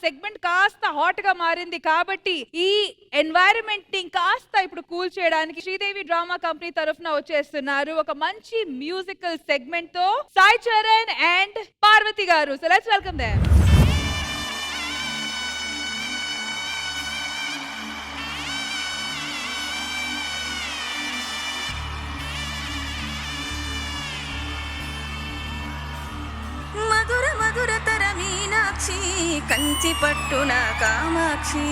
Segment కాస్త hot గా మారింది కాబట్టి ఈ ఎన్వైరన్మెంట్ ని కాస్త ఇప్పుడు కూల్ చేయడానికి శ్రీదేవి డ్రామా కంపెనీ తరఫున వచ్చేస్తున్నారు ఒక మంచి మ్యూజికల్ సెగ్మెంట్ తో Sai Charan and Parvati garu. So let's welcome them. మధుర మధుర తర మీనాక్షి కంచి పట్టున కామాక్షి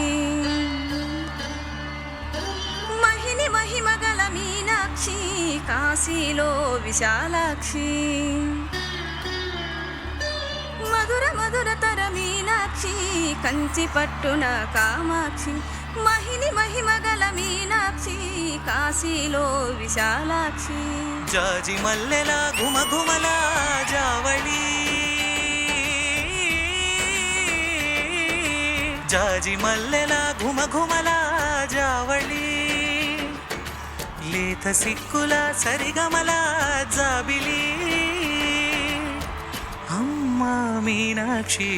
మహిని మహిమగల మీనాక్షి కాశీలో విశాలాక్షి మధుర మధుర తర మీనాక్షి కంచి పట్టున కామాక్షి మహిని మహిమగల మీనాక్షి కాశీలో విశాలాక్షి జాజి మల్లెల ఘుమఘుమల జావళి జాజి మల్లెల ఘుమఘుమల జావళి లేత సిక్కుల సరిగమల జాబిలి అమ్మా మీనాక్షి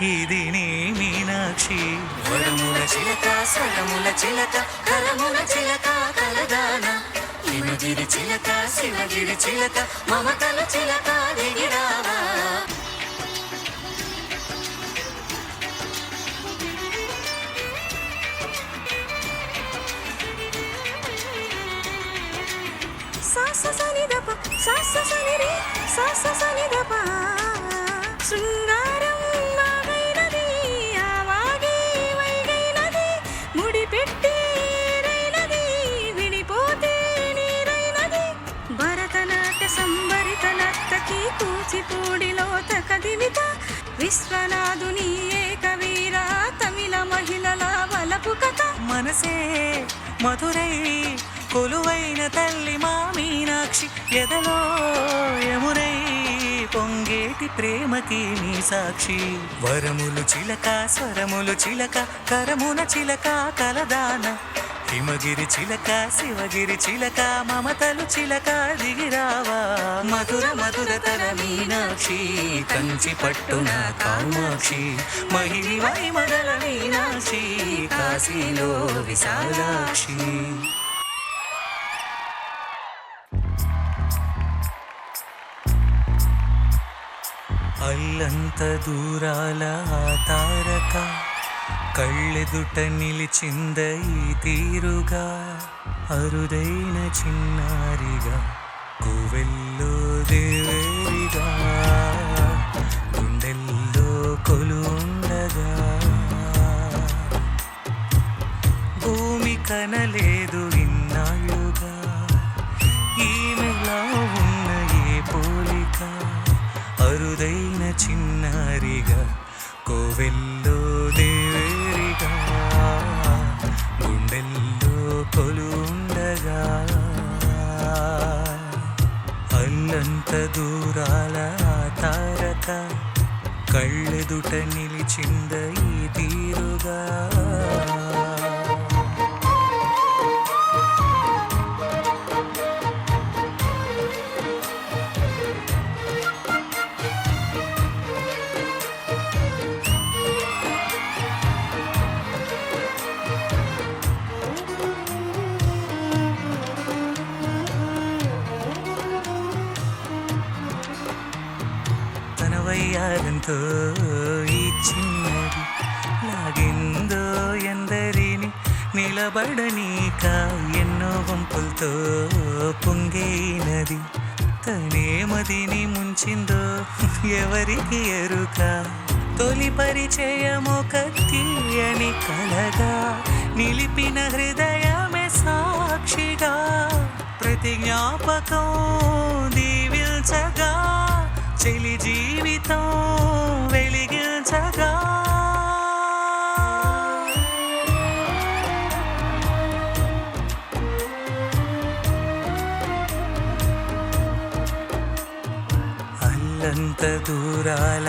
ఇది నీ మీనాక్షి వరముల చిలక సరముల చిలక కలముల చిలక కలదాన హిమగిరి చిలక శివగిరి చిలక మమతల చిలక దిగిరావా సాస సనిదప సాస సనిరి సాస సనిదప శృంగారం నాగైనది ఆవాగి వైగైనది ముడిపెట్టి రైనది విడిపోతే నీరైనది భరతనాట్య సంబరిత నర్తకి కూచిపూడిలో తకదిమిత విశ్వనాథుని ఏకవీర తమిళ మహిళల వలపు కథ మనసే మధురై కొలువైన తల్లి మా మీనాక్షి ఎదలో యమునై పొంగేటి ప్రేమకి నీ సాక్షి వరములు చిలక స్వరములు చిలక కరమున చిలక కలదాన హిమగిరి చిలక శివగిరి చిలక మమతలు చిలక దిగిరావా మధుర మధుర తర మీనాక్షి కంచి పట్టున కామాక్షి మహిళ మగల మీనాక్షి కాశీలో విశాలాక్షి అల్లంత దూరాల తారక కళ్ళెదుట నిలిచింద ఈ తీరుగా అరుదైన చిన్నారిగా కోవెల్లో దేవేరిగా గుండెల్లో కొలుండగా భూమి కనలేదు ఇన్నాళ్ళుగా ఈమెలా ఉన్న ఏ పోలిక అరుదైన చిన్నారిగా కోవెల్లో దేవేరిగా గుండెల్లో కొలుండగా అల్లంత దూరాల తారక కళ్ళెదుట నిలిచింద ఈ తీరుగా వయ్యారంతో ఈ చిన్నది లాగిందో ఎందరిని నిలబడనీక ఎన్నో వంపులతో పొంగైనది తనేమదిని ముంచిందో ఎవరికి ఎరుక తొలి పరిచయమొక తీయని కలగా నిలిపిన హృదయమే సాక్షిగా ప్రతి జ్ఞాపకం దీవిల్చగా చెలి జీవితం వెలిగించగా అల్లంత దూరాల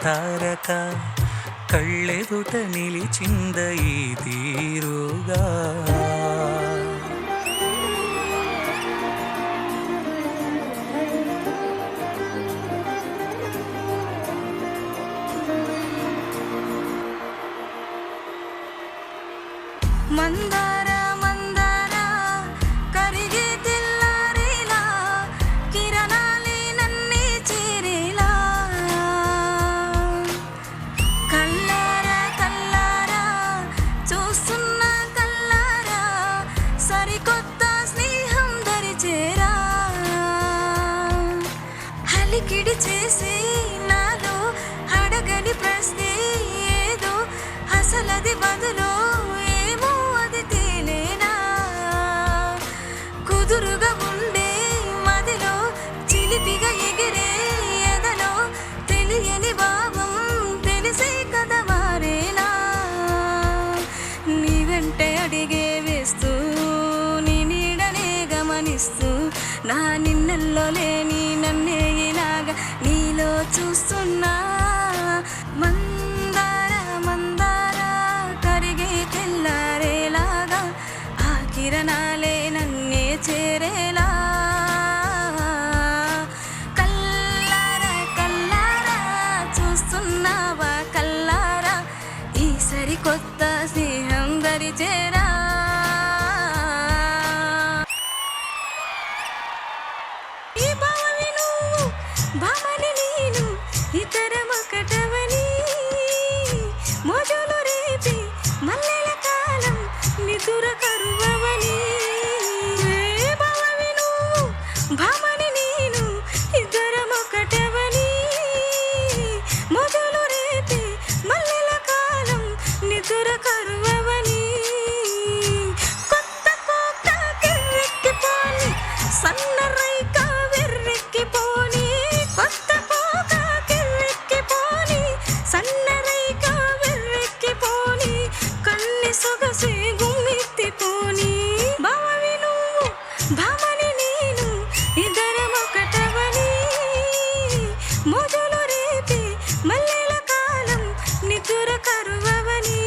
తారక కళ్ళెదుట నిలిచింద ఈ తీరుగా మందార మందార కరిగే తెల్లారేలా కిరణాలే నన్నే చేరేలా కల్లారా కల్లారా చూస్తున్న కల్లారా సరికొత్త స్నేహం దరిచేరా హలికిడి చేసే నాలో అడగని ప్రశ్నే ఏదో అసలది బదులో ఏమో అది తేలేనా కుదురుగా ఉండే మదిలో చిలిపిగా ఎగిరే ఎదలో తెలియని భావం తెలిసే కదా మారేనా నీ వెంటే అడిగే వేస్తూ నీ నీడనే గమనిస్తూ నా నిన్నెల్లో లేని నన్నే ఇలాగా నీలో చూస్తున్నా మందార మందార కరిగే తెల్లారేలాగా ఆ కిరణాలే నన్నే చేరేలా కల్లారా కల్లారా చూస్తున్నావా కల్లారా ఈ సరికొత్త స్నేహం దరిచేరా ఈ భావని నువ్వు భామని నేను ఇతరమొకటవని మోజులు రేపి మల్లెల కాలం నిదుర కరువవని ఏ భావని నువ్వు భామని నేను ఇతరమొకటవని మోజులు రేపి మల్లెల కాలం నిదుర కరువవని కొత్త కోక కెర్రెక్కిపోని సన్న రైక వెర్రెక్కిపోని కొత్త కోక కెర్రెక్కిపోని సన్న రైక వెర్రెక్కిపోని కన్ని సొగసే గుమ్మెత్తిపోని భావవి నువ్వు భామని నేను ఇద్దరమొకటవని మోజులు రేపి మల్లెల కాలం నిదుర కరువవని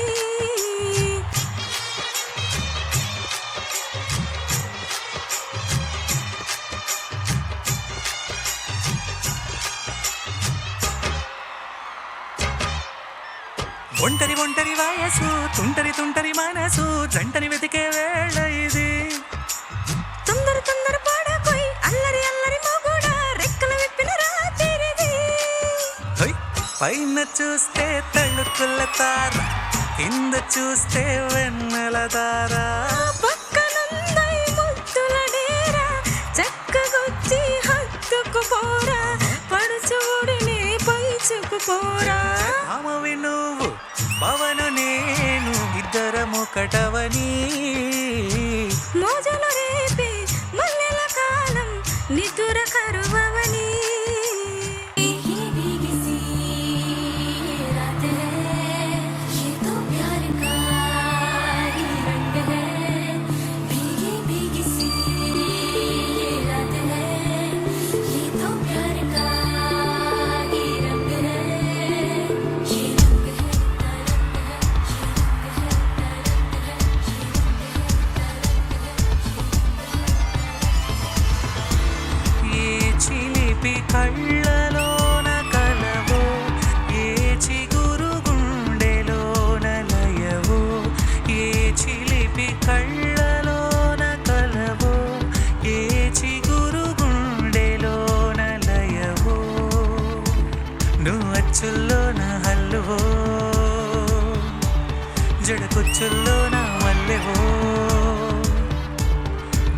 ఒంటరి ఒంటరి వయసు తుంటరి తుంటరి మనసు జంటని వెతికే వేళ ఇది తొందర తొందర పడకోయ్ అల్లరి అల్లరి మొగుడా రెక్కలు విప్పిన రాత్రిది హొయ్, పైన చూస్తే తళుకుల తార కింద చూస్తే వెన్నెల దార పక్కనుందై ముద్దుల డేరా చక్కగొచ్చి హత్తుకుపోరా పడుచూడిని పంచుకుపోరా ఆమవి నువ్వు పవను నేను ఇద్దరమొకటవని మోజులు రేపి మల్లెల కాలం నిదుర కరువవని ఏ చిలిపి కళ్ళలోన కలవో ఏ చిగురు గుండెలోన లయవో ఏ చిలిపి కళ్ళలోన కలవో ఏ చిగురు గుండెలోన లయవో నువ్వు అచ్చుల్లోన హల్లువో జడకొచ్చుల్లోన మల్లెవో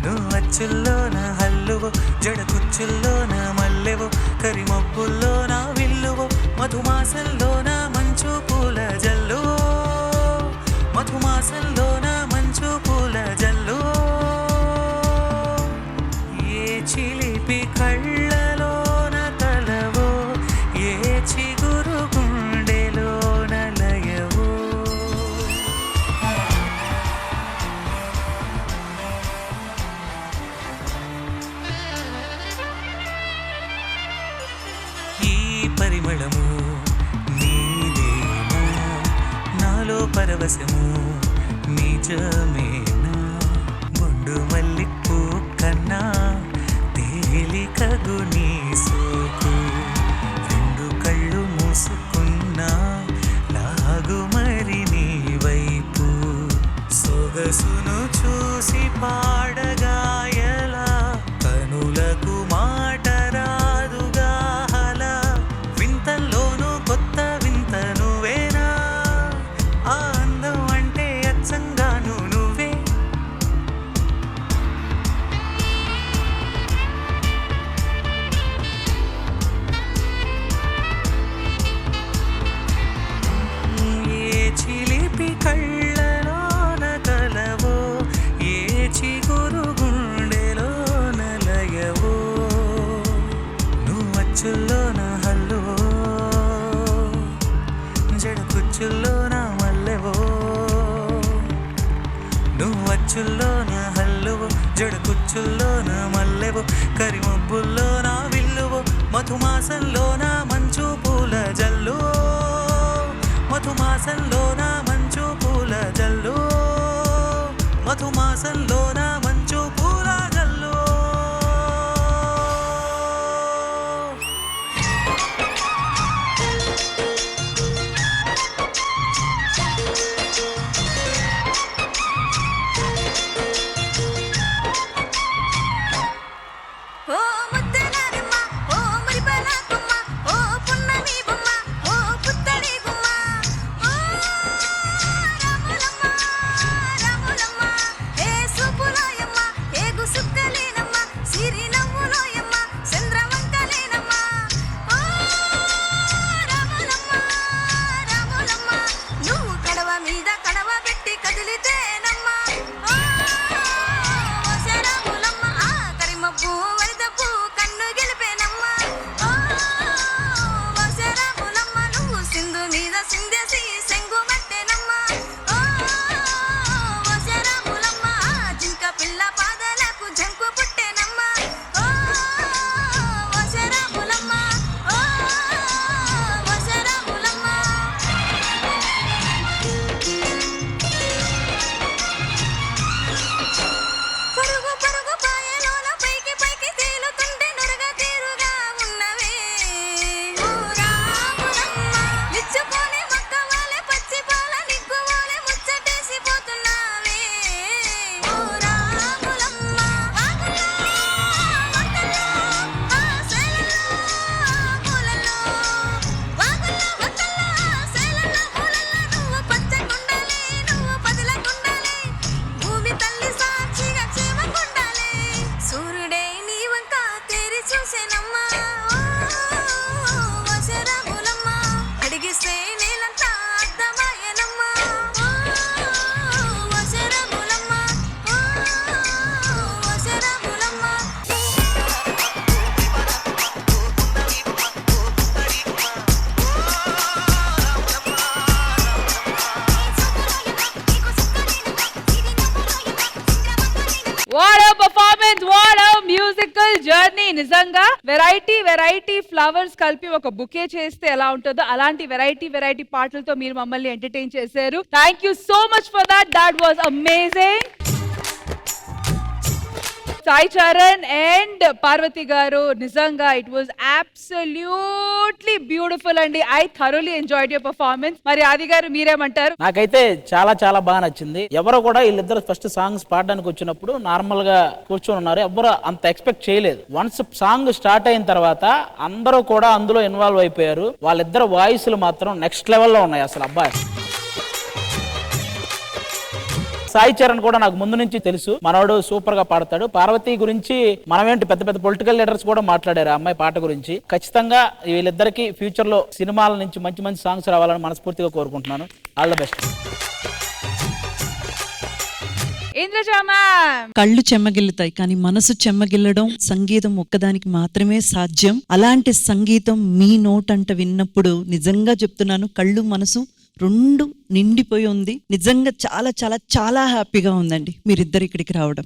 నువ్వు అచ్చుల్లోన హల్లువో జడకుచ్చుల్లోన మల్లెవో కరిమబ్బుల్లోన విల్లువో మధుమాసంలోన మంచు పూల జల్లువో మధుమాసంలోన మంచు పూల జల్లువో ఏ చిలిపి కళ్ళలోన కలవో ఏ చిగురు గుండెలోన లయవో ఈ పరిమళము నీదేనా నాలో పరవశము నిజమేనా బొండు మల్లిపూ కన్నా తేలికగు నీ సోకు రెండు కళ్ళు మూసుకున్నా లాగు మరి నీ వైపు సోగ చిచ్చుల్లోన హల్లువు జడ కుచ్చుల్లోన మల్లెవు కరిమబ్బుల్లోన విల్లువు మధుమాసంలోన మంచు పూల జల్లు మధుమాసంలోన మంచు పూల జల్లు మధుమాసంలోన మంచు పూల జల్లు ఓ ముద్దలారమ్మ ఓ మురిపలాకమ్మ ఓ పున్నమి బొమ్మ ఓ పుత్తడి గుమ్మ ఓ రాములమ్మ రాములమ్మ ఏ సూపులోయమ్మ ఏ గుసుక్కలేనమ్మ సిరి నవ్వులోయమ్మ చంద్రవంకలేనమ్మ ఓ రాములమ్మ రాములమ్మ నువ్వు కడవ మీద కడవ పెట్టి కదిలితేనమ్మ ఓ రాములమ్మ ఆ కరిమబ్బు వరదపు కన్ను గెలిపేనమ్మ ఓ రాములమ్మ నువ్వు సింధు మీద సింధేసి సెంగు మట్టేనమ్మ ఓ రాములమ్మ ఆ జింక పిల్ల పాదలకు జంకు పుట్టేనమ్మ ఓ రాములమ్మ ఓ రాములమ్మ పరుగు పరుగు పాయలోన పైకి పైకి తేలుతుంటే నురగ తీరుగా ఉన్నవే ఓ రాములమ్మ విచ్చుకొని మొక్కవాలే పచ్చి పాల నిగ్గువాలే ముచ్చటేసి పోతున్నావే ఓ రాములమ్మ వాగుల్లో వంటల్లో ఆ సేలలో మూలల్లో వాగుల్లో వంటల్లో సేలలో మూలల్లో నువ్వు పచ్చకుండాలి నువ్వు పదలకుండాలి భూమి తల్లి సాక్షిగా చేమకుండాలి సూర్యుడే నీ వంక తేరి చూసేనమ్మా వశరాములమ్మ అడిగిస్తే నేలంతా అర్థమాయనమ్మా వశరాములమ్మ వశరాములమ్మ what a performance, what a musical journey. నిజంగా వెరైటీ ఫ్లవర్స్ కలిపి ఒక బుకే చేస్తే ఎలా ఉంటుందో అలాంటి వెరైటీ పాటలతో మీరు మమ్మల్ని ఎంటర్టైన్ చేశారు. Thank you so much for that was amazing. Sai Charan and Parvati గారు నిజంగా ఇట్ వాజ్ అబ్సల్యూట్లీ బ్యూటిఫుల్ అండి. I thoroughly enjoyed your performance. మరి ఆది గారు మీరేమంటారు? నాకైతే చాలా బాగా నచ్చింది. ఎవరు కూడా వీళ్ళిద్దరు ఫస్ట్ సాంగ్స్ పాడడానికి వచ్చినప్పుడు నార్మల్ గా కూర్చొని ఉన్నారు. ఎవరు అంత ఎక్స్పెక్ట్ చేయలేదు. వన్స్ సాంగ్ స్టార్ట్ అయిన తర్వాత అందరూ కూడా అందులో ఇన్వాల్వ్ అయిపోయారు. వాళ్ళిద్దరు వాయిస్లు మాత్రం నెక్స్ట్ లెవెల్లో ఉన్నాయి అసలు. అబ్బాయి సాయి చరణ్ కూడా నాకు ముందు నుంచి తెలుసు, మనోడు సూపర్ గా పాడతాడు. పార్వతి గురించి మనమేంటి పెద్ద పొలిటికల్ లీడర్స్ కూడా మాట్లాడారు ఆ అమ్మాయి పాట గురించి. ఖచ్చితంగా వీళ్ళిద్దరికి ఫ్యూచర్ లో సినిమాల నుంచి మంచి సాంగ్స్ రావాలని మనస్ఫూర్తిగా కోరుకుంటున్నాను. All the best. కళ్ళు చెమ్మగిల్లుతాయి కానీ మనసు చెమ్మగిల్లడం సంగీతం ఒక్కదానికి మాత్రమే సాధ్యం. అలాంటి సంగీతం మీ నోటంట విన్నప్పుడు నిజంగా చెప్తున్నాను, కళ్ళు మనసు రెండు నిండిపోయి ఉంది. నిజంగా చాలా హ్యాపీగా ఉందండి మీరిద్దరు ఇక్కడికి రావడం.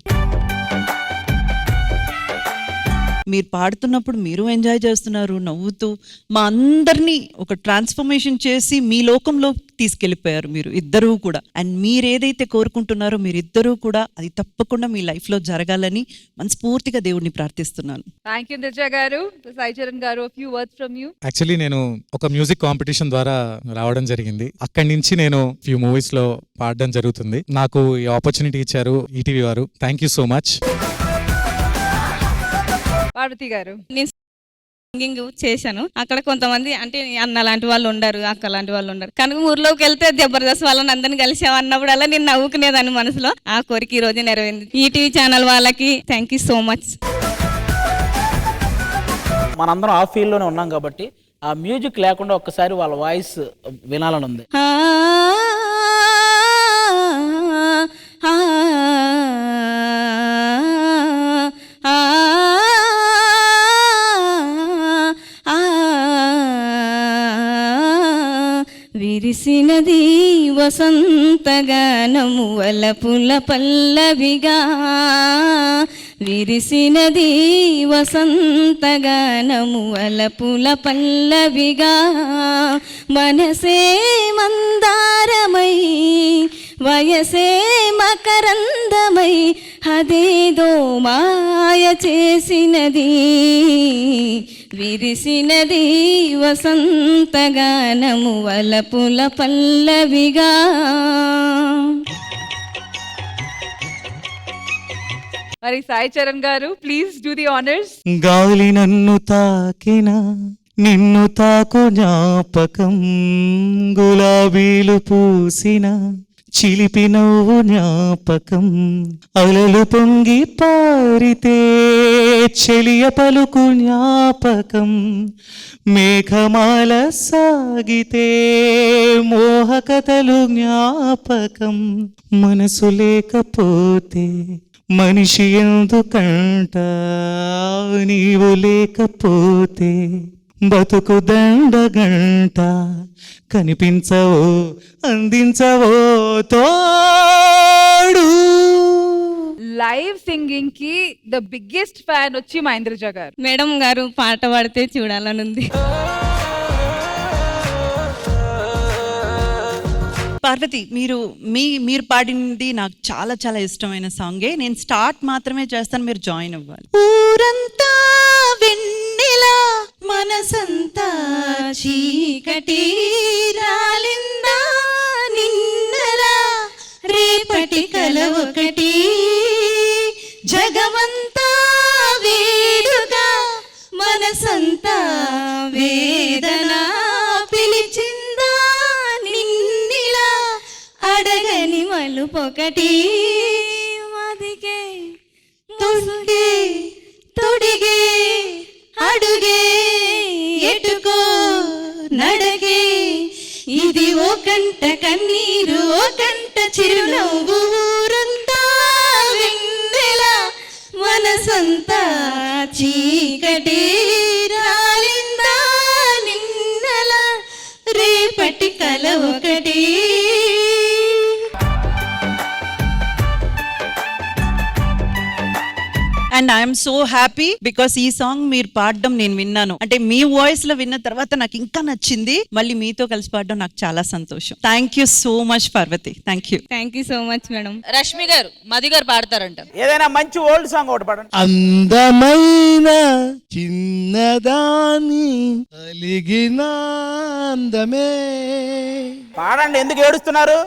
మీరు పాడుతున్నప్పుడు మీరు ఎంజాయ్ చేస్తున్నారు, నవ్వుతూ మా అందరినీ ఒక ట్రాన్స్ఫర్మేషన్ చేసి మీ లోకంలో తీసుకెళ్ళిపోయారు మీరు ఇద్దరూ కూడా. అండ్ మీరు ఏదైతే కోరుకుంటున్నారో మీరిద్దరూ కూడా అది తప్పకుండా మీ లైఫ్ లో జరగాలని మనస్ఫూర్తిగా దేవుడిని ప్రార్థిస్తున్నాను. థ్యాంక్ యూ దివ్య గారు. సాయి చరణ్ గారు, a few words from you. Actually నేను ఒక మ్యూజిక్ కాంపిటీషన్ ద్వారా రావడం జరిగింది. అక్కడి నుంచి నేను ఫ్యూ మూవీస్ లో పాడడం జరుగుతుంది. నాకు ఈ ఆపర్చునిటీ ఇచ్చారు ఈటీవీ వారు. Thank you so much. Parvati గారు, నేను సింగింగ్ చేశాను. అక్కడ కొంతమంది అంటే అన్న లాంటి వాళ్ళు ఉండరు, అక్క లాంటి వాళ్ళు ఉండరు. కనుక ఊర్లోకి వెళ్తే జబర్దస్త్ వాళ్ళని అందరిని కలిసాం అన్నప్పుడల్లా నేను నవ్వుకునేదాన్ని మనసులో. ఆ కోరిక ఈ రోజు నెరవేరింది. ఈటీవీ ఛానల్ వాళ్ళకి థ్యాంక్ యూ సో మచ్. మనందరం ఆ ఫీల్డ్ లోనే ఉన్నాం కాబట్టి ఆ మ్యూజిక్ లేకుండా ఒక్కసారి వాళ్ళ వాయిస్ వినాలని ఉంది. విరిసినది వసంతగానము వలపుల పల్లవిగా విరిసినది వసంతగానము వలపుల పల్లవిగా మనసే మందారమై వయసే మకరందమై అదేదో మాయ చేసినది విరిసినది వసంతగానము వలపుల పల్లవిగా. మరి సాయి చరణ్ గారు ప్లీజ్ డూ ది ఆనర్స్. గాలి నన్ను తాకిన నిన్ను తాకు జ్ఞాపకం, గులాబీలు పూసిన చిలిపి నవ్వు జ్ఞాపకం, అలలు పొంగి పారితే చెలియ పలుకు జ్ఞాపకం, మేఘమాల సాగితే మోహకథలు జ్ఞాపకం, మనసు లేకపోతే మనిషి ఎందుకంట, నీవు లేకపోతే బతుకు దండగంట, కనిపించవో అందించవో తోడు. లైవ్ సింగింగ్ కి ద బిగ్గెస్ట్ ఫ్యాన్ వచ్చి మహేంద్రజ గారు. మేడం గారు పాట పాడితే చూడాలనుంది. పార్వతి, మీరు పాడింది నాకు చాలా చాలా ఇష్టమైన సాంగే. నేను స్టార్ట్ మాత్రమే చేస్తాను, మీరు జాయిన్ అవ్వాలి. ఊరంతా వెన్నెలా మనసంతా చీకటి రాలిందా నిన్నలా రేపటి కల ఒకటి జగమంతా వేడుగా మనసంతా వేదన పిలిచిందా నిన్నిలా అడగని మలుపొకటి మదిగే తుంగే తొడిగే అడుగే ఎటుకో నడగే ఇది ఓ కంట కన్నీరు ఓ కంట చిరునవ్వు ఊరంతా వెన్నెల మనసంతా చీకటి రాలిందా నిన్నల రేపటి కల ఒకటి. And I'm so happy because ఈ సాంగ్ మీరు పాడడం నేను విన్నాను, అంటే మీ వాయిస్ లో విన్న తర్వాత నాకు ఇంకా నచ్చింది. మళ్ళీ మీతో కలిసి పాడడం నాకు చాలా సంతోషం. Thank you so much Parvati. Thank you so much madam. Rashmi గారు మధు గారు పాడతారంట. ఏదైనా మంచి ఓల్డ్ సాంగ్ ఒకటి పాడండి. అందమైన చిన్నదాని అలిగిన అందమే. పాడండి, ఎందుకు ఏడుస్తున్నారు?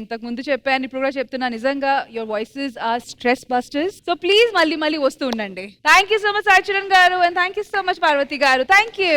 ఇంతకు ముందు చెప్పాను, ఇప్పుడు కూడా చెప్తున్నా, నిజంగా your voices are stress busters. So please మళ్ళీ వస్తూ ఉండండి. Thank you so much Sai Charan garu and thank you so much Parvati garu. Thank you.